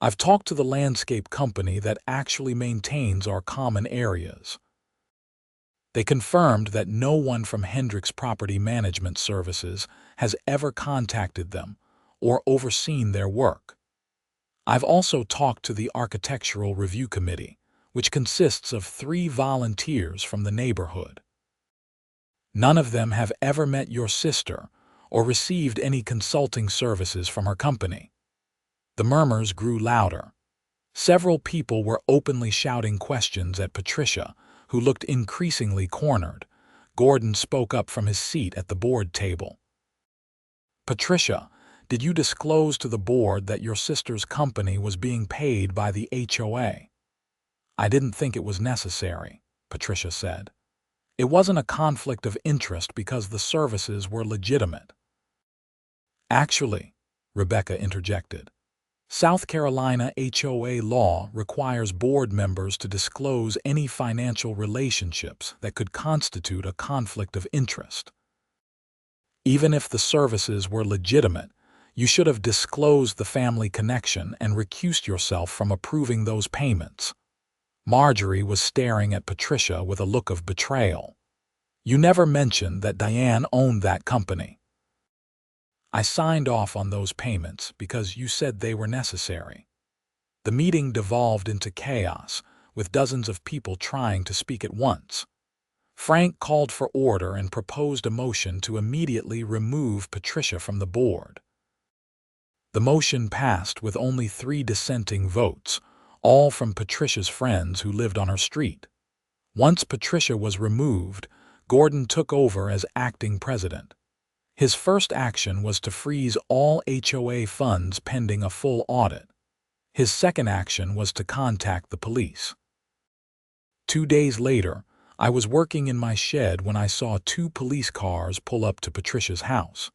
"I've talked to the landscape company that actually maintains our common areas. They confirmed that no one from Hendricks Property Management Services has ever contacted them or overseen their work. I've also talked to the Architectural Review Committee, which consists of 3 volunteers from the neighborhood. None of them have ever met your sister or received any consulting services from her company." The murmurs grew louder. Several people were openly shouting questions at Patricia, who looked increasingly cornered. Gordon spoke up from his seat at the board table. "Patricia, did you disclose to the board that your sister's company was being paid by the HOA?" "I didn't think it was necessary," Patricia said. "It wasn't a conflict of interest because the services were legitimate." "Actually," Rebecca interjected, "South Carolina HOA law requires board members to disclose any financial relationships that could constitute a conflict of interest. Even if the services were legitimate, you should have disclosed the family connection and recused yourself from approving those payments." Marjorie was staring at Patricia with a look of betrayal. "You never mentioned that Diane owned that company." "I signed off on those payments because you said they were necessary." The meeting devolved into chaos, with dozens of people trying to speak at once. Frank called for order and proposed a motion to immediately remove Patricia from the board. The motion passed with only 3 dissenting votes, all from Patricia's friends who lived on her street. Once Patricia was removed, Gordon took over as acting president. His first action was to freeze all HOA funds pending a full audit. His second action was to contact the police. 2 days later, I was working in my shed when I saw 2 police cars pull up to Patricia's house.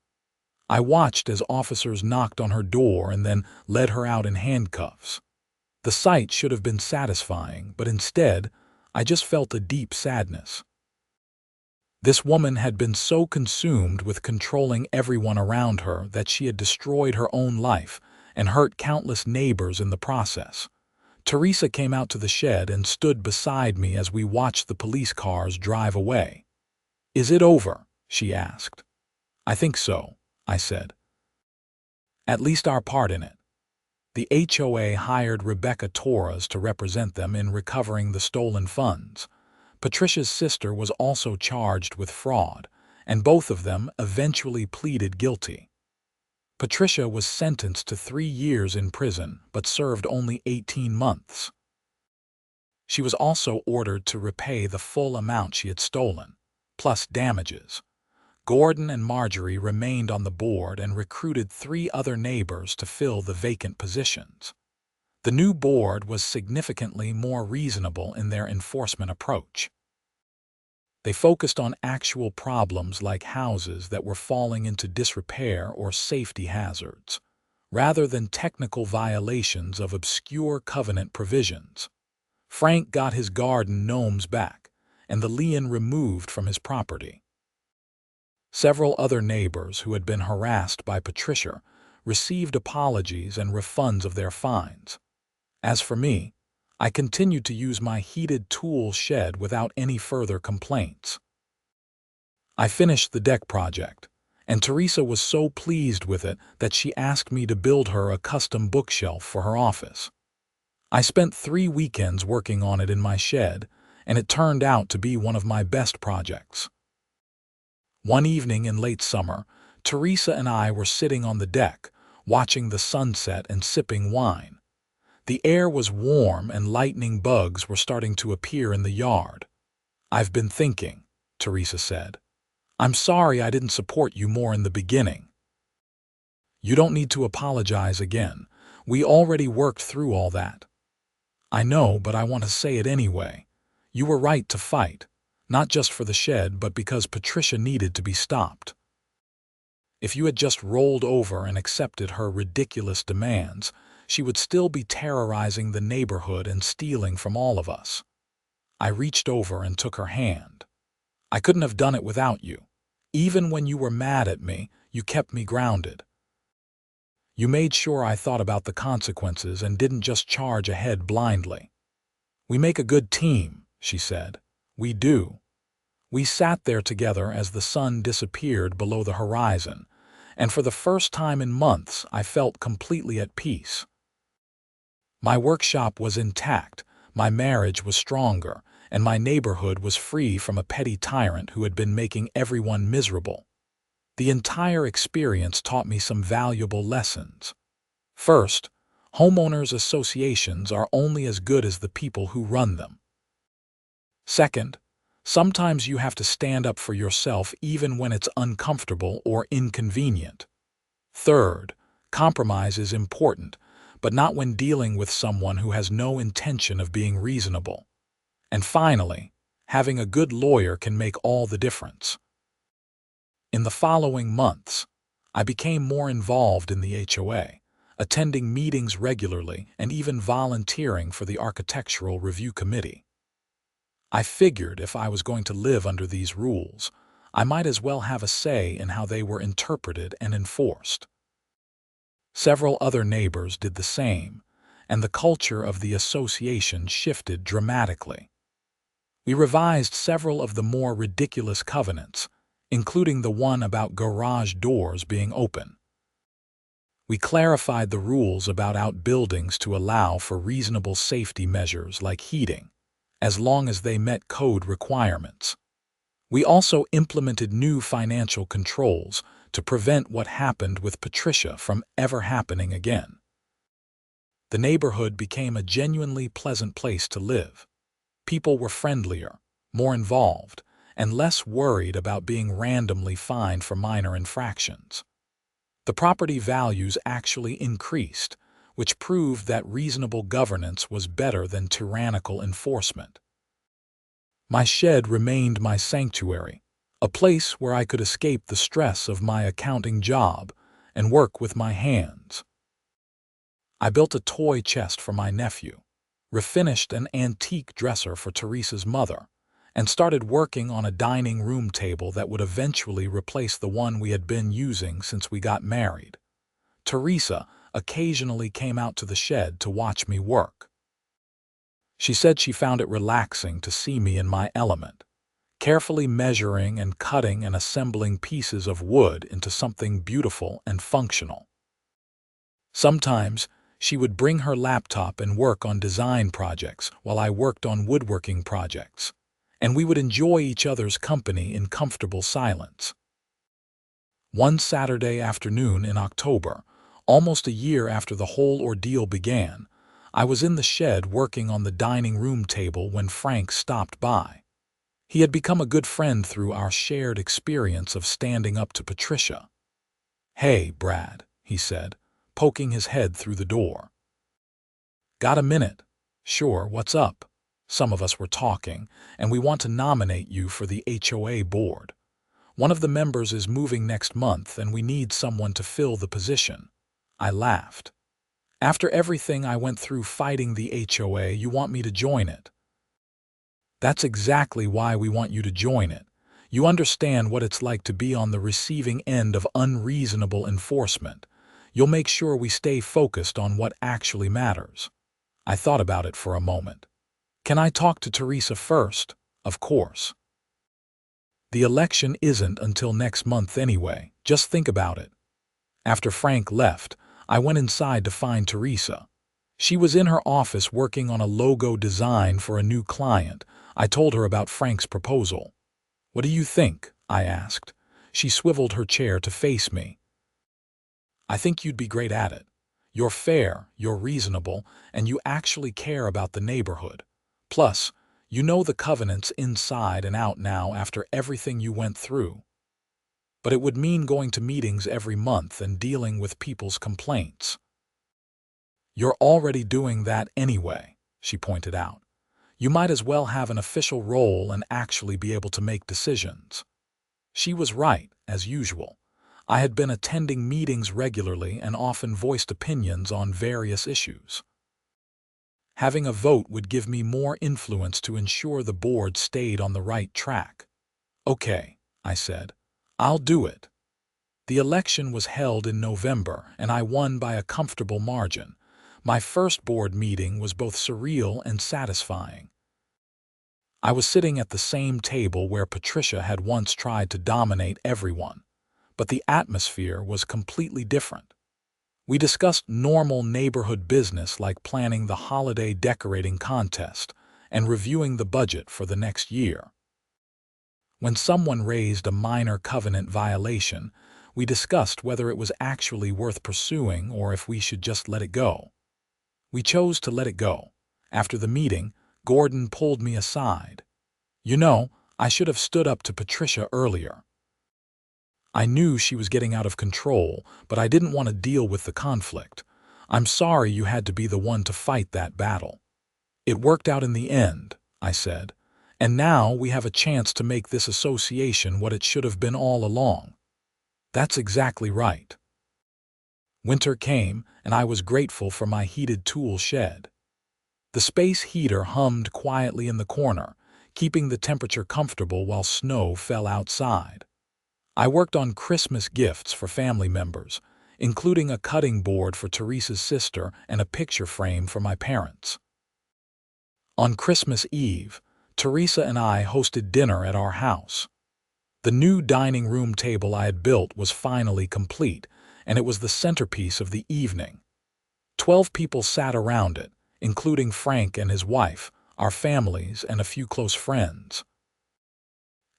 I watched as officers knocked on her door and then led her out in handcuffs. The sight should have been satisfying, but instead, I just felt a deep sadness. This woman had been so consumed with controlling everyone around her that she had destroyed her own life and hurt countless neighbors in the process. Teresa came out to the shed and stood beside me as we watched the police cars drive away. "Is it over?" she asked. "I think so," I said. "At least our part in it." The HOA hired Rebecca Torres to represent them in recovering the stolen funds. Patricia's sister was also charged with fraud, and both of them eventually pleaded guilty. Patricia was sentenced to 3 years in prison, but served only 18 months. She was also ordered to repay the full amount she had stolen, plus damages. Gordon and Marjorie remained on the board and recruited 3 other neighbors to fill the vacant positions. The new board was significantly more reasonable in their enforcement approach. They focused on actual problems like houses that were falling into disrepair or safety hazards, rather than technical violations of obscure covenant provisions. Frank got his garden gnomes back, and the lien removed from his property. Several other neighbors who had been harassed by Patricia received apologies and refunds of their fines. As for me, I continued to use my heated tool shed without any further complaints. I finished the deck project, and Teresa was so pleased with it that she asked me to build her a custom bookshelf for her office. I spent 3 weekends working on it in my shed, and it turned out to be one of my best projects. One evening in late summer, Teresa and I were sitting on the deck, watching the sunset and sipping wine. The air was warm and lightning bugs were starting to appear in the yard. "I've been thinking," Teresa said. "I'm sorry I didn't support you more in the beginning." "You don't need to apologize again. We already worked through all that." "I know, but I want to say it anyway. You were right to fight, not just for the shed, but because Patricia needed to be stopped. If you had just rolled over and accepted her ridiculous demands, she would still be terrorizing the neighborhood and stealing from all of us." I reached over and took her hand. "I couldn't have done it without you. Even when you were mad at me, you kept me grounded. You made sure I thought about the consequences and didn't just charge ahead blindly." "We make a good team," she said. "We do." We sat there together as the sun disappeared below the horizon, and for the first time in months I felt completely at peace. My workshop was intact, my marriage was stronger, and my neighborhood was free from a petty tyrant who had been making everyone miserable. The entire experience taught me some valuable lessons. First, homeowners associations are only as good as the people who run them. Second, sometimes you have to stand up for yourself even when it's uncomfortable or inconvenient. Third, compromise is important, but not when dealing with someone who has no intention of being reasonable. And finally, having a good lawyer can make all the difference. In the following months, I became more involved in the HOA, attending meetings regularly and even volunteering for the Architectural Review Committee. I figured if I was going to live under these rules, I might as well have a say in how they were interpreted and enforced. Several other neighbors did the same, and the culture of the association shifted dramatically. We revised several of the more ridiculous covenants, including the one about garage doors being open. We clarified the rules about outbuildings to allow for reasonable safety measures like heating, as long as they met code requirements. We also implemented new financial controls to prevent what happened with Patricia from ever happening again. The neighborhood became a genuinely pleasant place to live. People were friendlier, more involved, and less worried about being randomly fined for minor infractions. The property values actually increased, which proved that reasonable governance was better than tyrannical enforcement. My shed remained my sanctuary, a place where I could escape the stress of my accounting job and work with my hands. I built a toy chest for my nephew, refinished an antique dresser for Teresa's mother, and started working on a dining room table that would eventually replace the one we had been using since we got married. Teresa occasionally came out to the shed to watch me work. She said she found it relaxing to see me in my element, carefully measuring and cutting and assembling pieces of wood into something beautiful and functional. Sometimes, she would bring her laptop and work on design projects while I worked on woodworking projects, and we would enjoy each other's company in comfortable silence. One Saturday afternoon in October, almost a year after the whole ordeal began, I was in the shed working on the dining room table when Frank stopped by. He had become a good friend through our shared experience of standing up to Patricia. "Hey, Brad," he said, poking his head through the door. Got a minute? Sure, what's up? Some of us were talking, and we want to nominate you for the HOA board. One of the members is moving next month, and we need someone to fill the position. I laughed. After everything I went through fighting the HOA, you want me to join it? That's exactly why we want you to join it. You understand what it's like to be on the receiving end of unreasonable enforcement. You'll make sure we stay focused on what actually matters. I thought about it for a moment. Can I talk to Teresa first? Of course. The election isn't until next month anyway. Just think about it. After Frank left, I went inside to find Teresa. She was in her office working on a logo design for a new client. I told her about Frank's proposal. What do you think? I asked. She swiveled her chair to face me. I think you'd be great at it. You're fair, you're reasonable, and you actually care about the neighborhood. Plus, you know the covenants inside and out now after everything you went through. But it would mean going to meetings every month and dealing with people's complaints. You're already doing that anyway, she pointed out. You might as well have an official role and actually be able to make decisions. She was right, as usual. I had been attending meetings regularly and often voiced opinions on various issues. Having a vote would give me more influence to ensure the board stayed on the right track. Okay, I said. I'll do it. The election was held in November, and I won by a comfortable margin. My first board meeting was both surreal and satisfying. I was sitting at the same table where Patricia had once tried to dominate everyone, but the atmosphere was completely different. We discussed normal neighborhood business like planning the holiday decorating contest and reviewing the budget for the next year. When someone raised a minor covenant violation, we discussed whether it was actually worth pursuing or if we should just let it go. We chose to let it go. After the meeting, Gordon pulled me aside. You know, I should have stood up to Patricia earlier. I knew she was getting out of control, but I didn't want to deal with the conflict. I'm sorry you had to be the one to fight that battle. It worked out in the end, I said, and now we have a chance to make this association what it should have been all along. That's exactly right. Winter came, and I was grateful for my heated tool shed. The space heater hummed quietly in the corner, keeping the temperature comfortable while snow fell outside. I worked on Christmas gifts for family members, including a cutting board for Teresa's sister and a picture frame for my parents. On Christmas Eve, Teresa and I hosted dinner at our house. The new dining room table I had built was finally complete, and it was the centerpiece of the evening. 12 people sat around it, including Frank and his wife, our families, and a few close friends.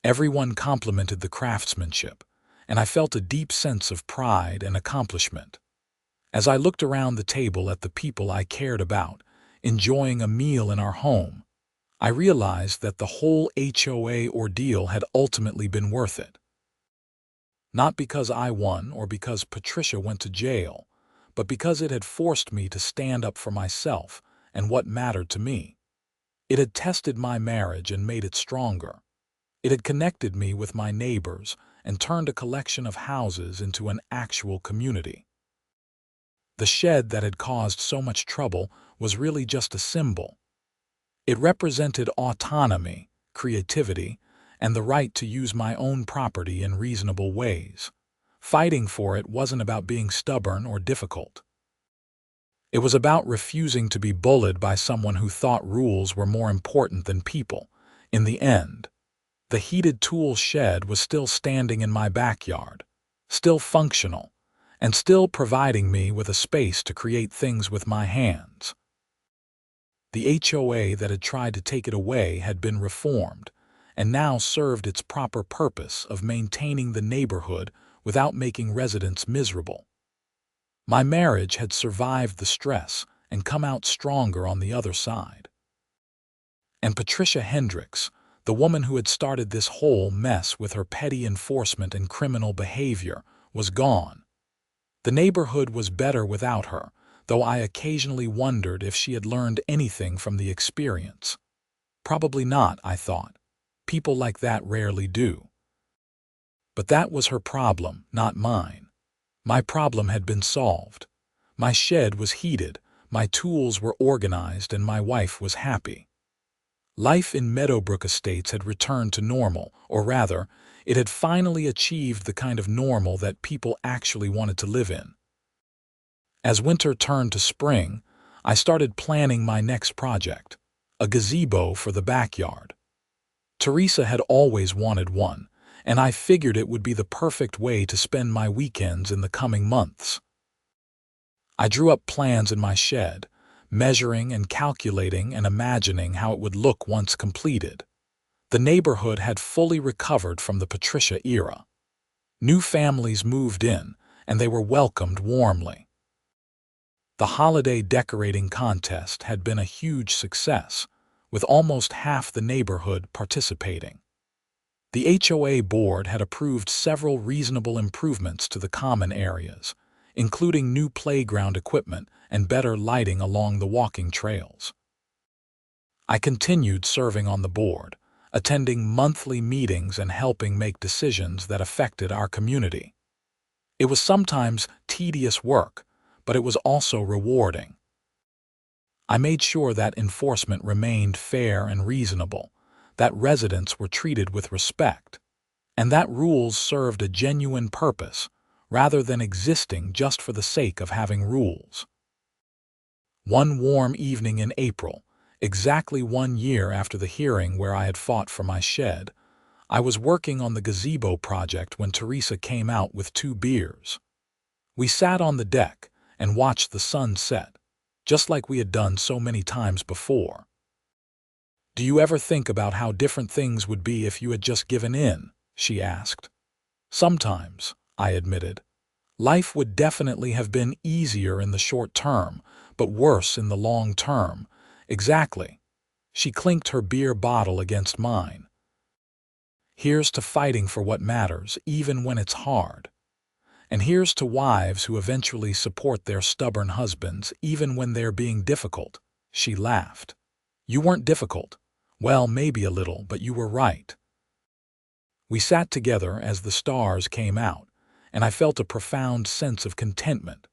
Everyone complimented the craftsmanship, and I felt a deep sense of pride and accomplishment. As I looked around the table at the people I cared about, enjoying a meal in our home, I realized that the whole HOA ordeal had ultimately been worth it. Not because I won or because Patricia went to jail, but because it had forced me to stand up for myself and what mattered to me. It had tested my marriage and made it stronger. It had connected me with my neighbors and turned a collection of houses into an actual community. The shed that had caused so much trouble was really just a symbol. It represented autonomy, creativity, and the right to use my own property in reasonable ways. Fighting for it wasn't about being stubborn or difficult. It was about refusing to be bullied by someone who thought rules were more important than people. In the end, the heated tool shed was still standing in my backyard, still functional, and still providing me with a space to create things with my hands. The HOA that had tried to take it away had been reformed, and now served its proper purpose of maintaining the neighborhood without making residents miserable. My marriage had survived the stress and come out stronger on the other side. And Patricia Hendricks, the woman who had started this whole mess with her petty enforcement and criminal behavior, was gone. The neighborhood was better without her. though I occasionally wondered if she had learned anything from the experience. Probably not, I thought. People like that rarely do. But that was her problem, not mine. My problem had been solved. My shed was heated, my tools were organized, and my wife was happy. Life in Meadowbrook Estates had returned to normal, or rather, it had finally achieved the kind of normal that people actually wanted to live in. As winter turned to spring, I started planning my next project, a gazebo for the backyard. Teresa had always wanted one, and I figured it would be the perfect way to spend my weekends in the coming months. I drew up plans in my shed, measuring and calculating and imagining how it would look once completed. The neighborhood had fully recovered from the Patricia era. New families moved in, and they were welcomed warmly. The holiday decorating contest had been a huge success, with almost half the neighborhood participating. The HOA board had approved several reasonable improvements to the common areas, including new playground equipment and better lighting along the walking trails. I continued serving on the board, attending monthly meetings and helping make decisions that affected our community. It was sometimes tedious work, but it was also rewarding. I made sure that enforcement remained fair and reasonable, that residents were treated with respect, and that rules served a genuine purpose rather than existing just for the sake of having rules. One warm evening in April, exactly 1 year after the hearing where I had fought for my shed, I was working on the gazebo project when Teresa came out with 2 beers. We sat on the deck and watched the sun set, just like we had done so many times before. "Do you ever think about how different things would be if you had just given in?" she asked. "Sometimes," I admitted. "Life would definitely have been easier in the short term, but worse in the long term." "Exactly." She clinked her beer bottle against mine. "Here's to fighting for what matters, even when it's hard. And here's to wives who eventually support their stubborn husbands, even when they're being difficult." She laughed. "You weren't difficult. Well, maybe a little, but you were right." We sat together as the stars came out, and I felt a profound sense of contentment.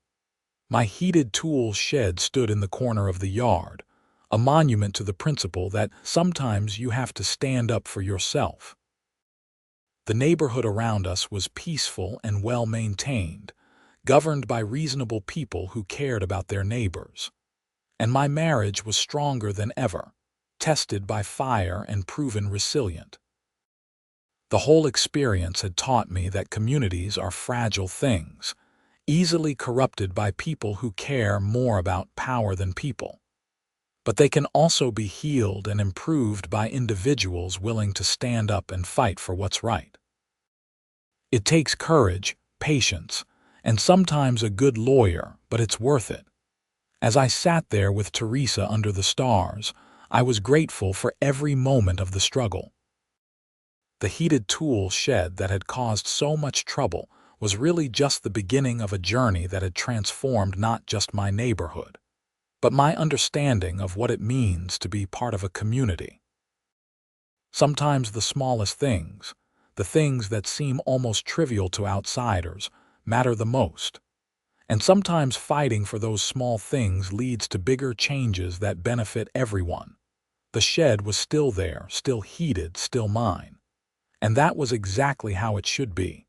My heated tool shed stood in the corner of the yard, a monument to the principle that sometimes you have to stand up for yourself. The neighborhood around us was peaceful and well-maintained, governed by reasonable people who cared about their neighbors. And my marriage was stronger than ever, tested by fire and proven resilient. The whole experience had taught me that communities are fragile things, easily corrupted by people who care more about power than people. But they can also be healed and improved by individuals willing to stand up and fight for what's right. It takes courage, patience, and sometimes a good lawyer, but it's worth it. As I sat there with Teresa under the stars, I was grateful for every moment of the struggle. The heated tool shed that had caused so much trouble was really just the beginning of a journey that had transformed not just my neighborhood, but my understanding of what it means to be part of a community. Sometimes the smallest things, the things that seem almost trivial to outsiders, matter the most. And sometimes fighting for those small things leads to bigger changes that benefit everyone. The shed was still there, still heated, still mine. And that was exactly how it should be.